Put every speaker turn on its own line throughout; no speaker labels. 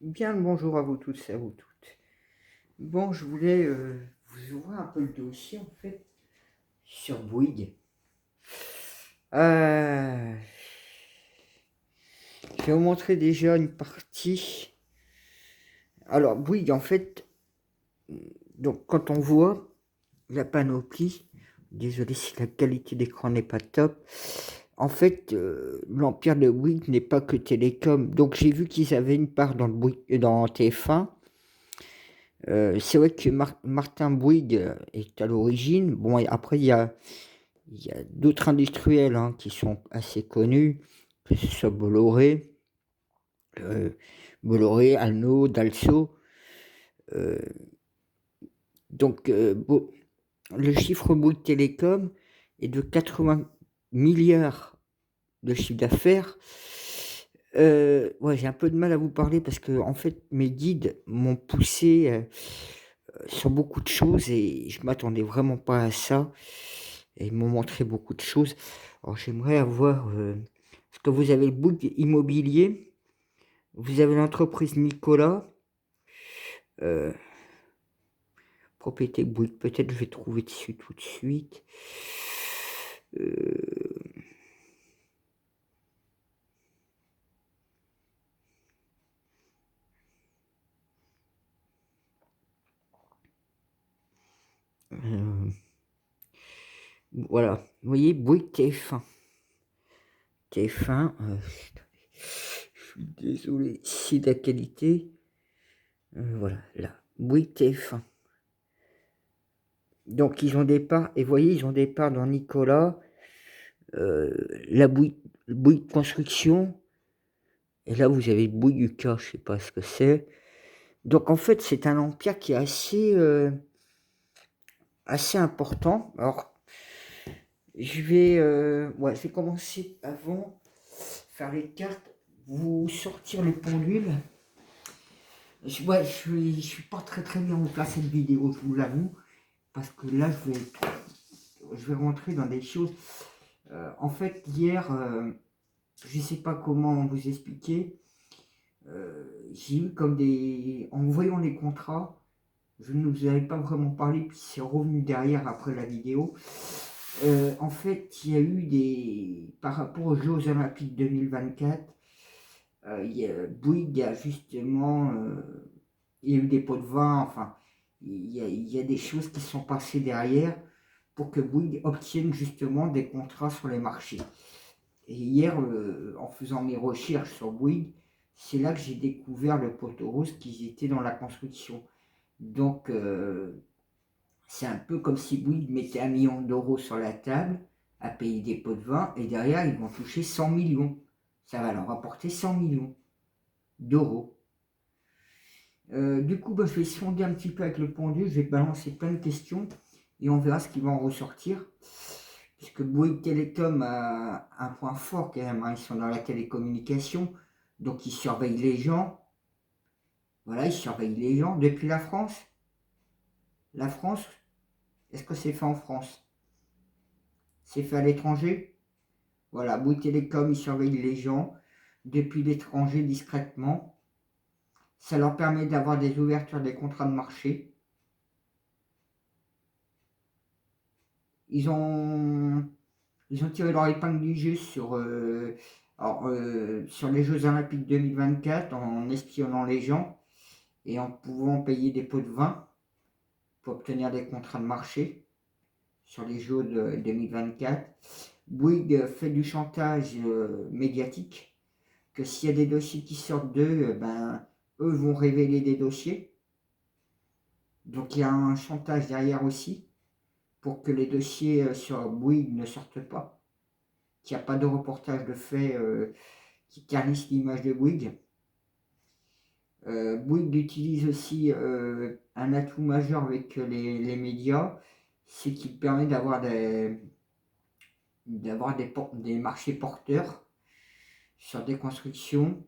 Bien le bonjour à vous tous et à vous toutes. Bon, je voulais vous ouvrir un peu le dossier en fait sur Bouygues. Euh, je vais vous montrer déjà une partie. Alors Bouygues en fait, donc quand on voit la panoplie, désolé si la qualité d'écran n'est pas top. En fait, l'empire de Bouygues n'est pas que télécom. Donc j'ai vu qu'ils avaient une part dans dans TF1. C'est vrai que Martin Bouygues est à l'origine. Bon, et après, il y a d'autres industriels qui sont assez connus, que ce soit euh, Bolloré, Alno, Dalso. Euh, le chiffre Bouygues Télécom est de 80 milliards de chiffre d'affaires. Ouais, j'ai un peu de mal à vous parler parce que en fait, mes guides m'ont poussé sur beaucoup de choses et je m'attendais vraiment pas à ça. Et ils m'ont montré beaucoup de choses. Alors j'aimerais avoir, parce que vous avez le Bouygues Immobilier, vous avez l'entreprise Nicolas, euh, propriété Bouygues, peut-être je vais trouver dessus tout de suite. Euh, euh, voilà, vous voyez, Bouygues TF1. TF1, je suis désolé, si la qualité, voilà, là, Bouygues TF1. Donc ils ont des parts, et vous voyez, ils ont des parts dans Nicolas, euh, la Bouygues Construction, et là vous avez Bouygues UK, je sais pas ce que c'est. Donc en fait c'est un empire qui est assez important. Alors je vais commencer avant, faire les cartes, vous sortir les pendules. Je suis pas très bien en place cette vidéo, je vous l'avoue, parce que là je vais rentrer dans des choses. En fait hier, je ne sais pas comment vous expliquer. J'ai eu comme des. En voyant les contrats, je ne vous avais pas vraiment parlé, puis c'est revenu derrière après la vidéo. En fait, il y a eu des. Par rapport aux Jeux Olympiques 2024, Bouygues a justement. Il y a eu des pots de vin, enfin, il y a des choses qui sont passées derrière pour que Bouygues obtienne justement des contrats sur les marchés. Et hier, en faisant mes recherches sur Bouygues, c'est là que j'ai découvert le poteau rose qu'ils étaient dans la construction. Donc, c'est un peu comme si Bouygues mettait 1 million d'euros sur la table à payer des pots de vin et derrière, ils vont toucher 100 millions. Ça va leur rapporter 100 millions d'euros. Du coup, je vais sonder un petit peu avec le pendule, je vais balancer plein de questions et on verra ce qui va en ressortir. Puisque Bouygues Télécom a un point fort quand même, ils sont dans la télécommunication, donc ils surveillent les gens. Voilà, ils surveillent les gens depuis la France. La France, est-ce que c'est fait en France? C'est fait à l'étranger? Voilà, Bouygues Télécom, ils surveillent les gens depuis l'étranger discrètement. Ça leur permet d'avoir des ouvertures des contrats de marché. Ils ont, ils ont tiré leur épingle du jeu sur les Jeux Olympiques 2024 en espionnant les gens et en pouvant payer des pots de vin pour obtenir des contrats de marché sur les Jeux de 2024. Bouygues fait du chantage médiatique, que s'il y a des dossiers qui sortent d'eux, eux vont révéler des dossiers. Donc il y a un chantage derrière aussi pour que les dossiers sur Bouygues ne sortent pas, qu'il n'y a pas de reportage de fait qui ternissent l'image de Bouygues. Bouygues utilise aussi un atout majeur avec les médias, c'est qu'il permet d'avoir des marchés porteurs sur des constructions,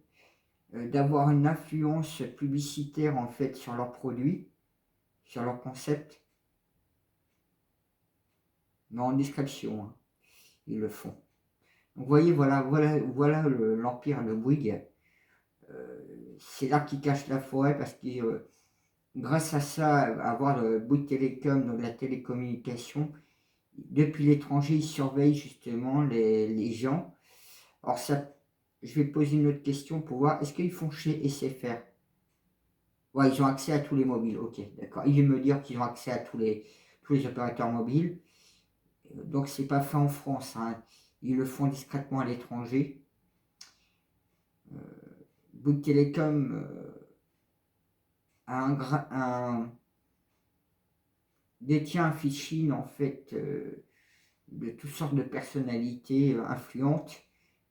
d'avoir une influence publicitaire en fait sur leurs produits, sur leurs concepts, mais en discrétion, ils le font. Donc vous voyez, voilà l'empire de Bouygues. C'est l'arbre qui cache la forêt parce que grâce à ça, avoir le Bouygues Télécom, donc la télécommunication, depuis l'étranger, ils surveillent justement les gens. Alors ça, je vais poser une autre question pour voir, est-ce qu'ils font chez SFR? Ouais, ils ont accès à tous les mobiles, ok, d'accord. Ils viennent me dire qu'ils ont accès à tous les opérateurs mobiles. Donc c'est pas fait en France, hein. Ils le font discrètement à l'étranger. Bouygues Télécom détient un fichier en fait de toutes sortes de personnalités influentes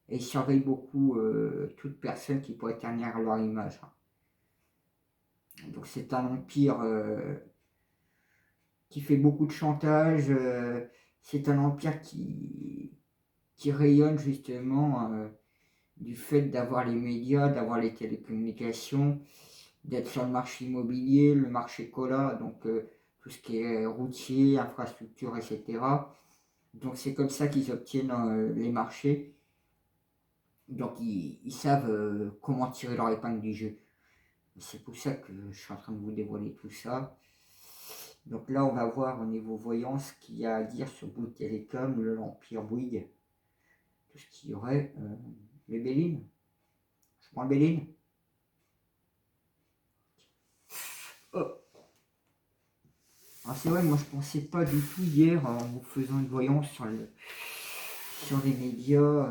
et surveille beaucoup toute personne qui pourrait ternir leur image. Donc c'est un empire qui fait beaucoup de chantage, c'est un empire qui rayonne justement du fait d'avoir les médias, d'avoir les télécommunications, d'être sur le marché immobilier, le marché cola, donc tout ce qui est routier, infrastructure, etc. Donc c'est comme ça qu'ils obtiennent les marchés. Donc ils savent comment tirer leur épingle du jeu. C'est pour ça que je suis en train de vous dévoiler tout ça. Donc là, on va voir au niveau voyance ce qu'il y a à dire sur Bouygues Télécom, l'Empire Bouygues, tout ce qu'il y aurait. Les Bélines. Je prends le Béline. Oh. Alors c'est vrai, moi je pensais pas du tout hier en vous faisant une voyance sur les médias,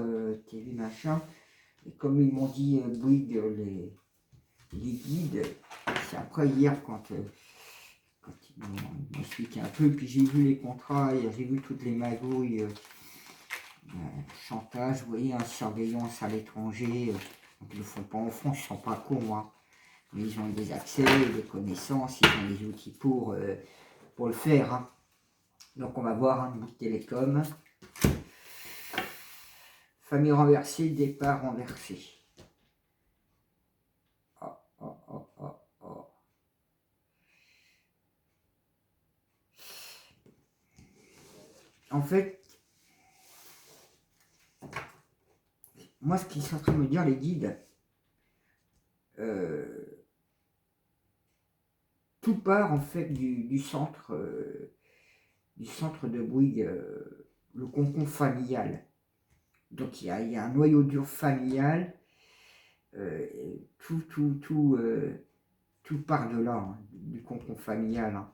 TV machin. Et comme ils m'ont dit Bouygues, les guides, c'est après hier quand ils m'ont expliqué un peu, puis j'ai vu les contrats, j'ai vu toutes les magouilles, chantage, vous voyez, surveillance à l'étranger, donc ils ne le font pas en France, ils ne sont pas cons, hein. Mais ils ont des accès, des connaissances, ils ont des outils pour le faire. Hein. Donc on va voir un Bouygues Télécom. Famille renversée, départ renversé. Oh, oh, oh, oh, oh. En fait, moi ce qu'ils sont en train de me dire les guides, tout part en fait du centre de Bouygues, le cocon familial. Donc il y a un noyau dur familial, tout part de là, hein, du cocon familial. Hein.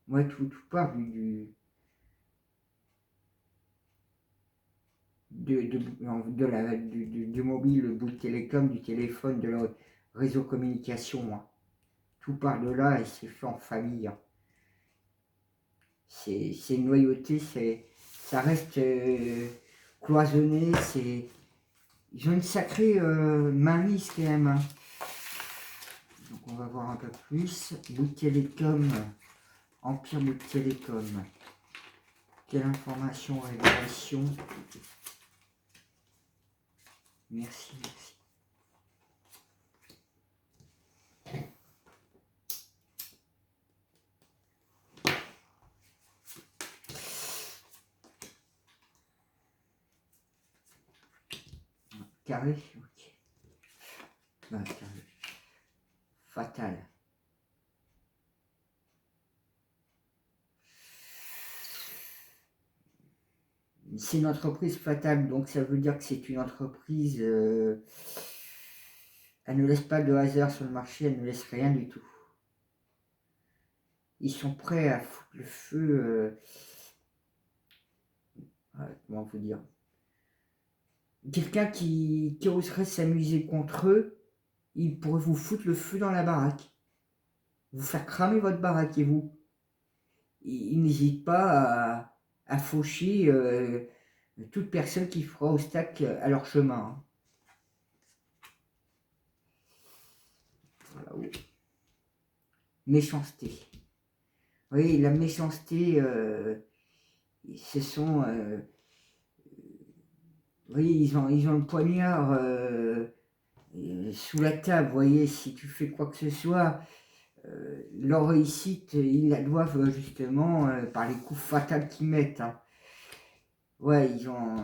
Ouais, tout part du mobile, le Bouygues Télécom, du téléphone, de leur réseau communication. Hein. Tout part de là et c'est fait en famille. Hein. C'est noyauté, ça reste cloisonné, ils ont une sacrée mainmise quand même. Hein. Donc on va voir un peu plus. Bouygues Télécom, Empire Bouygues Télécom. Quelle information, révélation. Merci, merci. Carré, ok. Bah, carré. Fatal. C'est une entreprise fatale, donc ça veut dire que c'est une entreprise... elle ne laisse pas de hasard sur le marché, elle ne laisse rien du tout. Ils sont prêts à foutre le feu... comment vous dire, quelqu'un qui oserait s'amuser contre eux, il pourrait vous foutre le feu dans la baraque, vous faire cramer votre baraque et vous. Il n'hésite pas à faucher toute personne qui fera obstacle à leur chemin. Hein. Voilà. Méchanceté. Oui, la méchanceté, ce sont... oui, ils ont le poignard sous la table, vous voyez, si tu fais quoi que ce soit, leur réussite, ils la doivent justement par les coups fatals qu'ils mettent. Hein. Ouais, ils ont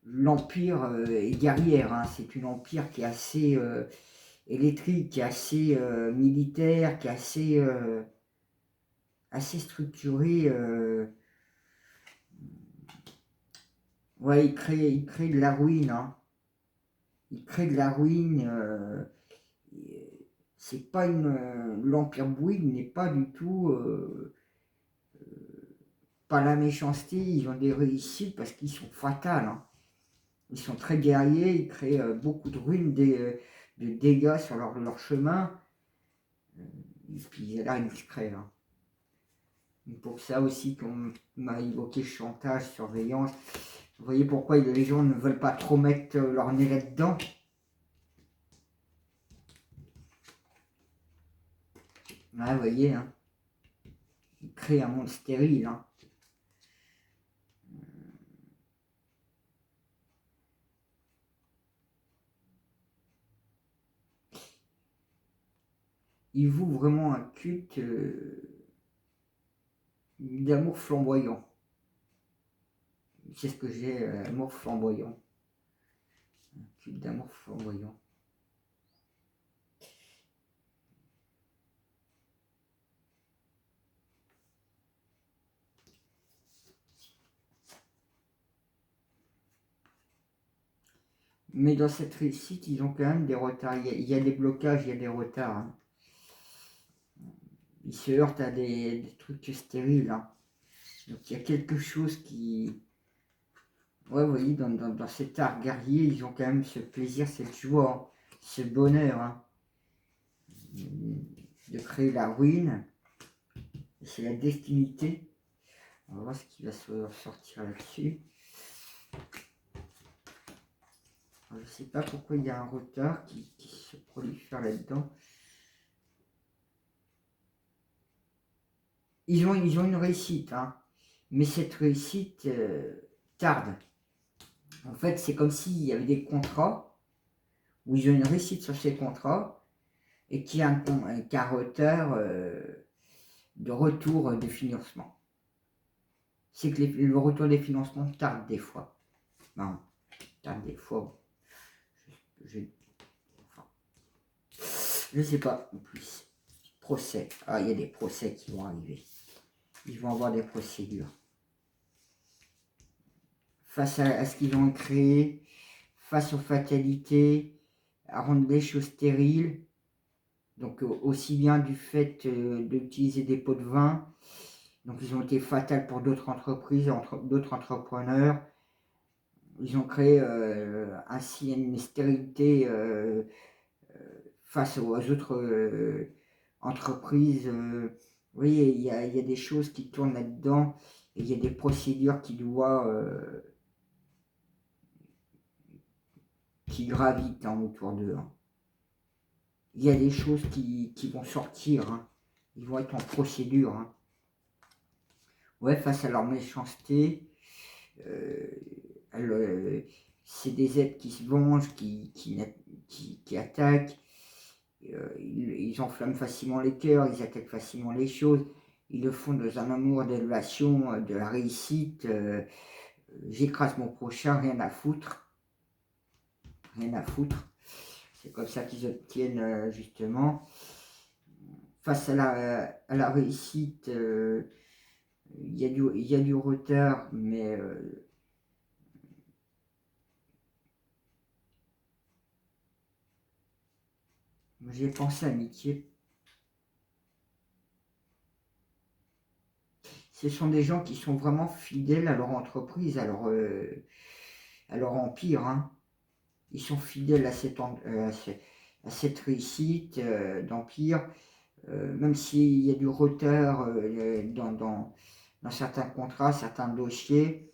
l'empire est guerrière, hein. C'est une empire qui est assez électrique, qui est assez militaire, qui est assez structuré. Ouais, il crée de la ruine, hein. Il crée de la ruine. C'est pas l'empire Bouygues n'est pas du tout pas la méchanceté. Ils ont des réussites parce qu'ils sont fatals, hein. Ils sont très guerriers. Ils créent beaucoup de ruines, de dégâts sur leur chemin. Et puis il a l'air discret, hein. Pour ça aussi qu'on m'a évoqué chantage, surveillance. Vous voyez pourquoi les gens ne veulent pas trop mettre leur nez là-dedans. Ouais, vous voyez, hein. Ils créent un monde stérile, hein. Ils vouent vraiment un culte d'amour flamboyant. C'est ce que j'ai, amour flamboyant. Un culte d'amour flamboyant. Mais dans cette réussite, ils ont quand même des retards. Il y a des blocages, il y a des retards, hein. Ils se heurtent à des trucs stériles, hein. Donc il y a quelque chose qui... Ouais, vous voyez, dans cet art guerrier, ils ont quand même ce plaisir, cette joie, hein, ce bonheur, hein, de créer la ruine. C'est la destinité. On va voir ce qui va se sortir là-dessus. Je ne sais pas pourquoi il y a un retard qui se prolifère là-dedans. Ils ont une réussite, hein, mais cette réussite tarde. En fait, c'est comme s'il y avait des contrats où ils ont une réussite sur ces contrats et qu'il y a un retard de retour des financements. C'est que le retour des financements tarde des fois. Non, tarde des fois. Je ne sais pas en plus. Procès. Ah, il y a des procès qui vont arriver. Ils vont avoir des procédures. Face à ce qu'ils ont créé, face aux fatalités, à rendre les choses stériles. Donc aussi bien du fait d'utiliser des pots de vin. Donc ils ont été fatals pour d'autres entreprises, d'autres entrepreneurs. Ils ont créé ainsi une stérilité face aux autres entreprises. Oui, il y a des choses qui tournent là-dedans et il y a des procédures qui gravitent, hein, autour d'eux, hein. Il y a des choses qui vont sortir, hein. Ils vont être en procédure, hein. Ouais, face à leur méchanceté, c'est des êtres qui se vengent, qui attaquent. Ils enflamment facilement les cœurs, ils attaquent facilement les choses. Ils le font dans un amour d'élévation, de la réussite. J'écrase mon prochain, rien à foutre. Rien à foutre. C'est comme ça qu'ils obtiennent justement. Face à la réussite, il y a du retard, mais j'ai pensé amitié. Ce sont des gens qui sont vraiment fidèles à leur entreprise, à leur empire, hein. Ils sont fidèles à cette réussite d'empire, même s'il y a du retard dans certains contrats, certains dossiers,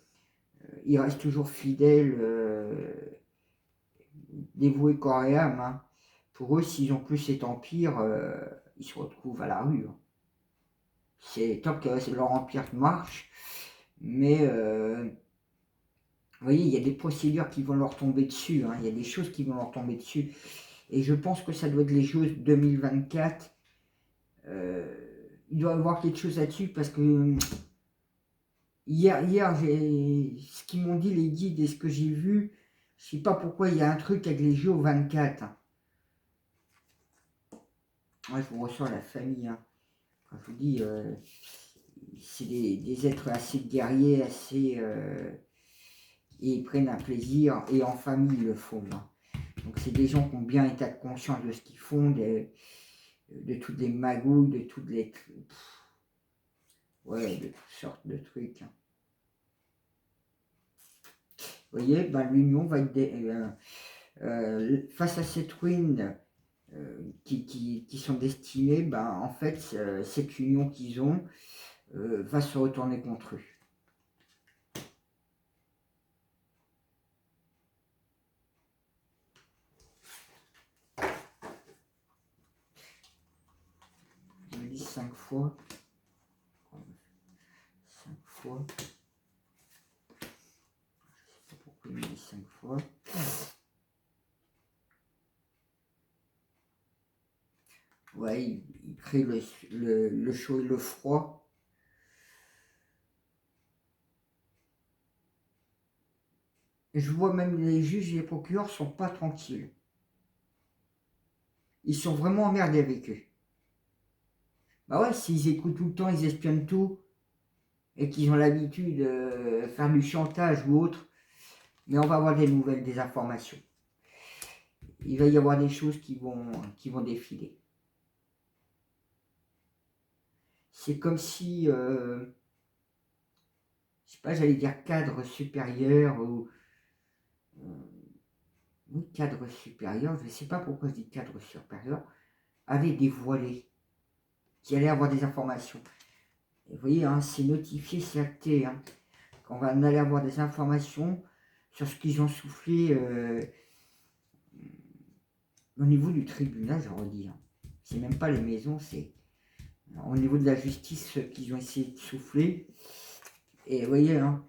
ils restent toujours fidèles, dévoués corps et âme, hein. Pour eux, s'ils n'ont plus cet empire, ils se retrouvent à la rue, hein. C'est tant que leur empire marche, mais vous voyez, il y a des procédures qui vont leur tomber dessus, hein. Il y a des choses qui vont leur tomber dessus. Et je pense que ça doit être les choses 2024. Il doit y avoir quelque chose là-dessus parce que hier ce qu'ils m'ont dit les guides et ce que j'ai vu, je sais pas pourquoi il y a un truc avec les jeux au 24. Ouais, je vous ressens la famille. Hein. Quand je vous dis, c'est des êtres assez guerriers, assez... et ils prennent un plaisir, et en famille ils le font. Hein. Donc c'est des gens qui ont bien état de conscience de ce qu'ils font, de toutes les magouilles, de toutes les... Ouais, de toutes sortes de trucs. Hein. Vous voyez, ben, l'union va être... face à cette ruine qui sont destinées, ben, en fait, cette union qu'ils ont va se retourner contre eux. Je me dis 5 fois. 5 fois. Je sais pas pourquoi il me dit 5 fois. Ouais, il crée le chaud et le froid. Et je vois même les juges et les procureurs sont pas tranquilles. Ils sont vraiment emmerdés avec eux. Bah ouais, s'ils écoutent tout le temps, ils espionnent tout, et qu'ils ont l'habitude de faire du chantage ou autre, mais on va avoir des nouvelles, des informations. Il va y avoir des choses qui vont défiler. C'est comme si, je sais pas, j'allais dire cadre supérieur ou oui, cadre supérieur, je ne sais pas pourquoi je dis cadre supérieur, avait dévoilé qu'il allait avoir des informations. Et vous voyez, hein, c'est notifié, c'est acté, hein, qu'on va aller avoir des informations sur ce qu'ils ont soufflé au niveau du tribunal, je redis. Hein. C'est même pas les maisons, c'est au niveau de la justice qu'ils ont essayé de souffler. Et vous voyez, hein,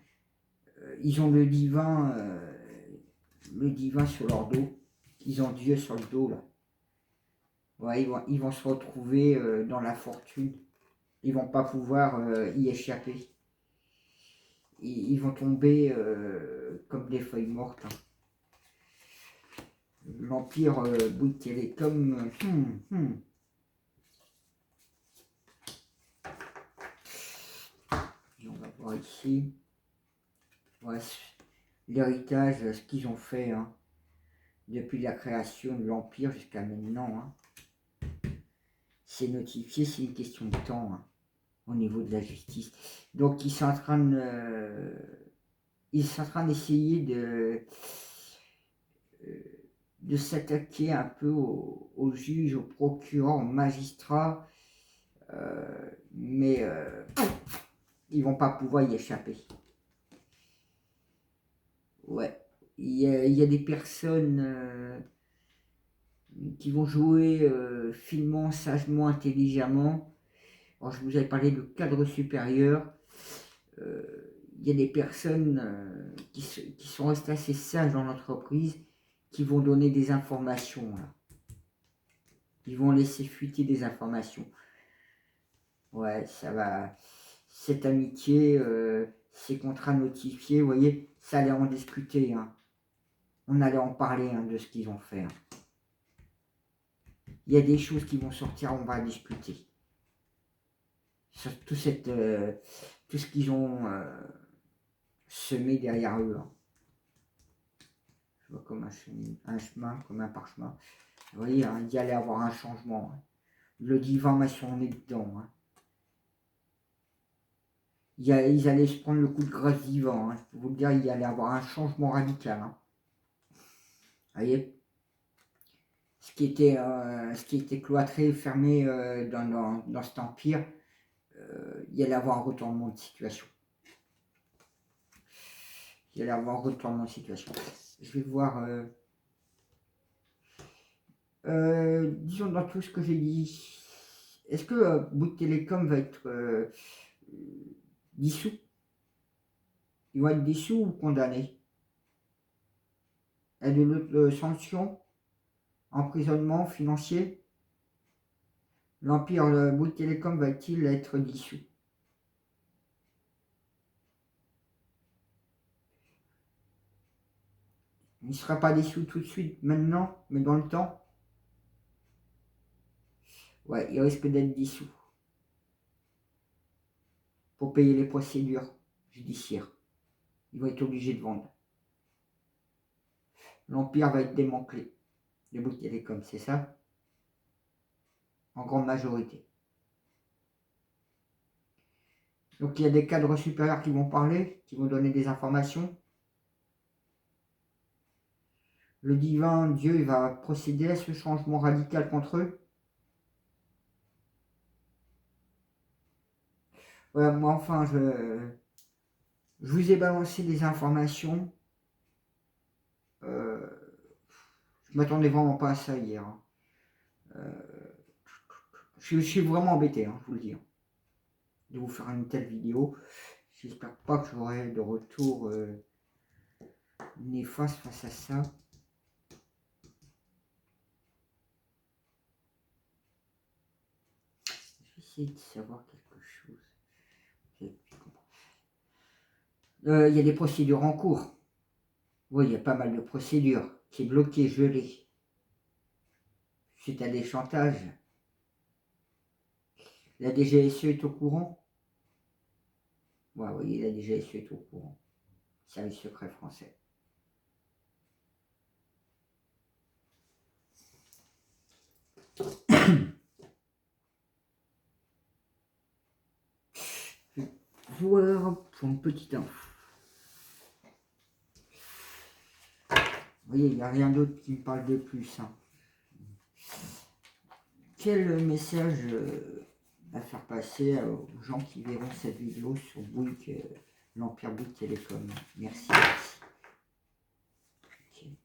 ils ont le divin sur leur dos. Ils ont Dieu sur le dos, là. Ouais, ils vont se retrouver dans la fortune. Ils vont pas pouvoir y échapper. Ils vont tomber comme des feuilles mortes. Hein. L'Empire Bouygues Télécom. Et on va voir ici. Ouais, l'héritage, ce qu'ils ont fait hein, depuis la création de l'Empire jusqu'à maintenant. Hein. C'est notifié, c'est une question de temps hein, au niveau de la justice. Donc ils sont en train d'essayer de s'attaquer un peu aux juges, aux procureurs, aux magistrats, mais ils vont pas pouvoir y échapper. Ouais, il y a des personnes qui vont jouer finement, sagement, intelligemment. Alors, je vous avais parlé de cadre supérieur. Il y a des personnes qui sont restées assez sages dans l'entreprise, qui vont donner des informations. Là. Ils vont laisser fuiter des informations. Ouais, ça va. Cette amitié, ces contrats notifiés, vous voyez, ça allait en discuter. Hein. On allait en parler hein, de ce qu'ils ont fait. Hein. Il y a des choses qui vont sortir, on va discuter. Sur tout ce qu'ils ont semé derrière eux. Hein. Je vois comme un chemin, comme un parchemin. Vous voyez, hein, il y allait avoir un changement. Hein. Le divin m'a son nez dedans. Hein. Ils allaient se prendre le coup de grâce divin. Hein. Je peux vous le dire, il y allait avoir un changement radical. Hein. Vous voyez ce qui était cloîtré, fermé dans cet empire, il y allait avoir un retournement de situation. Il y allait avoir un retournement de situation. Je vais voir... disons dans tout ce que j'ai dit, est-ce que Bouygues Télécom va être dissous? Ils vont être dissous ou condamnés? Il y a de l'autre sanction, emprisonnement financier. L'Empire Bouygues Télécom va-t-il être dissous? Il ne sera pas déçu tout de suite, maintenant, mais dans le temps. Ouais, il risque d'être dissous. Pour payer les procédures judiciaires. Il va être obligé de vendre. L'Empire va être démantelé. Les Bouygues Télécom, c'est ça? En grande majorité. Donc il y a des cadres supérieurs qui vont parler, qui vont donner des informations. Le divin Dieu il va procéder à ce changement radical contre eux. Ouais, moi enfin je vous ai balancé des informations. Je m'attendais vraiment pas à ça hier. Je suis vraiment embêté, je vous le dis, de vous faire une telle vidéo. J'espère pas que j'aurai de retour néfaste face à ça. Je vais essayer de savoir quelque chose. Il y a des procédures en cours. Oui, il y a pas mal de procédures. C'est bloqué, gelé. Suite à des chantages. La DGSE est au courant. Ouais, oui, la DGSE est au courant. Service secret français. Voir pour une petite info. Vous voyez, il n'y a rien d'autre qui me parle de plus. Quel message à faire passer aux gens qui verront cette vidéo sur Bouygues, l'Empire Bouygues Télécom? Merci. Okay.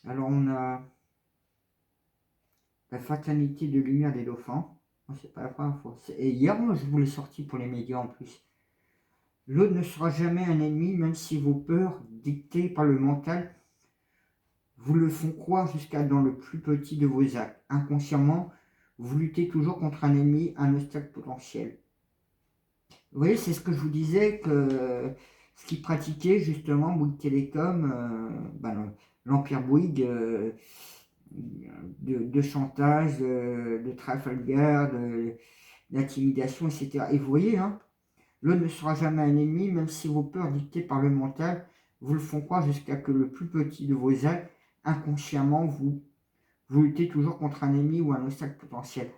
Alors on a la fatalité de lumière des dauphins. C'est pas la première fois. Et hier, moi, je vous l'ai sorti pour les médias en plus. L'autre ne sera jamais un ennemi, même si vos peurs, dictées par le mental, vous le font croire jusqu'à dans le plus petit de vos actes. Inconsciemment, vous luttez toujours contre un ennemi, un obstacle potentiel. Vous voyez, c'est ce que je vous disais, que ce qu'ils pratiquaient justement, Bouygues Télécom, l'Empire Bouygues, de chantage, de Trafalgar, d'intimidation, etc. Et vous voyez, l'autre ne sera jamais un ennemi, même si vos peurs dictées par le mental vous le font croire jusqu'à que le plus petit de vos actes, inconsciemment, vous luttez toujours contre un ennemi ou un obstacle potentiel.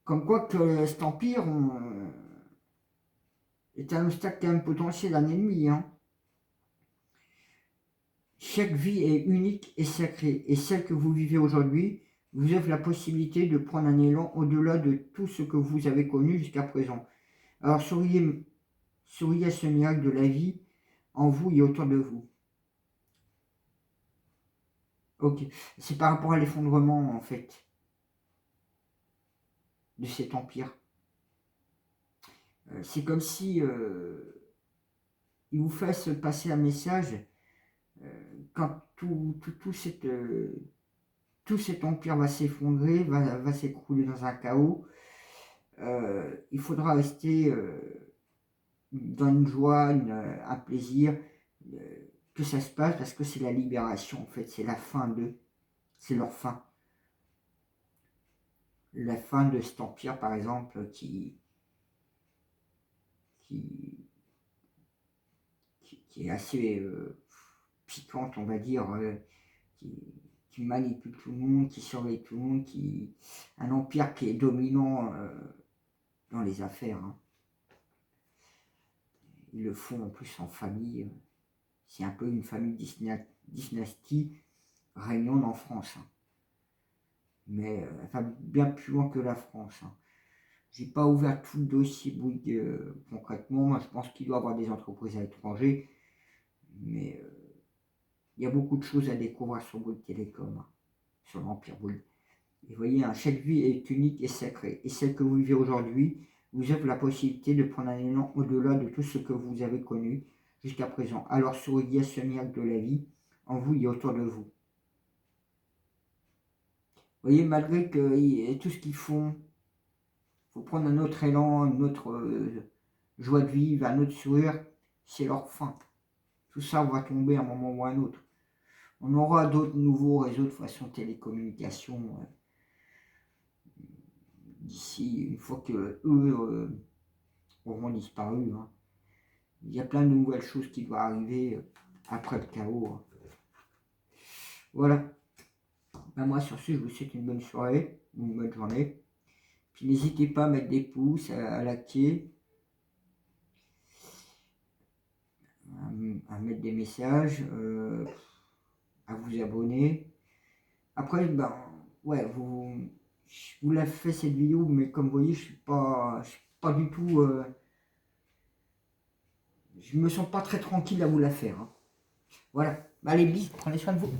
Comme quoi que cet empire est un obstacle quand même potentiel, un ennemi. Chaque vie est unique et sacrée, et celle que vous vivez aujourd'hui vous offre la possibilité de prendre un élan au-delà de tout ce que vous avez connu jusqu'à présent. Alors souriez à ce miracle de la vie en vous et autour de vous. Ok, c'est par rapport à l'effondrement en fait de cet empire. C'est comme si il vous fasse passer un message quand tout cet empire va s'effondrer, va s'écrouler dans un chaos. Il faudra rester dans une joie, un plaisir, que ça se passe parce que c'est la libération en fait, c'est la fin d'eux, c'est leur fin. La fin de cet empire par exemple qui est assez piquante on va dire, qui manipule tout le monde, qui surveille tout le monde, un empire qui est dominant dans les affaires. Ils le font en plus en famille. C'est un peu une famille dynastie régnant en France. Mais enfin, bien plus loin que la France. J'ai pas ouvert tout le dossier Bouygues concrètement. Moi, je pense qu'il doit y avoir des entreprises à l'étranger. Mais il y a beaucoup de choses à découvrir sur Bouygues Télécom, sur l'Empire Bouygues. Et vous voyez, chaque vie est unique et sacrée. Et celle que vous vivez aujourd'hui vous offre la possibilité de prendre un élan au-delà de tout ce que vous avez connu jusqu'à présent. Alors souriez à ce miracle de la vie en vous et autour de vous. Vous voyez, malgré que tout ce qu'ils font, il faut prendre un autre élan, une autre joie de vivre, un autre sourire, c'est leur fin. Tout ça va tomber à un moment ou à un autre. On aura d'autres nouveaux réseaux de façon télécommunication d'ici, une fois que eux auront disparu. Hein. Il y a plein de nouvelles choses qui doivent arriver après le chaos. Hein. Voilà. Ben moi, sur ce, je vous souhaite une bonne soirée, une bonne journée. Puis n'hésitez pas à mettre des pouces, à liker, à mettre des messages, à vous abonner. Après, ben, ouais, je vous l'ai fait cette vidéo, mais comme vous voyez, je suis pas du tout, je me sens pas très tranquille à vous la faire. Hein. Voilà. Allez, bisous, prenez soin de vous.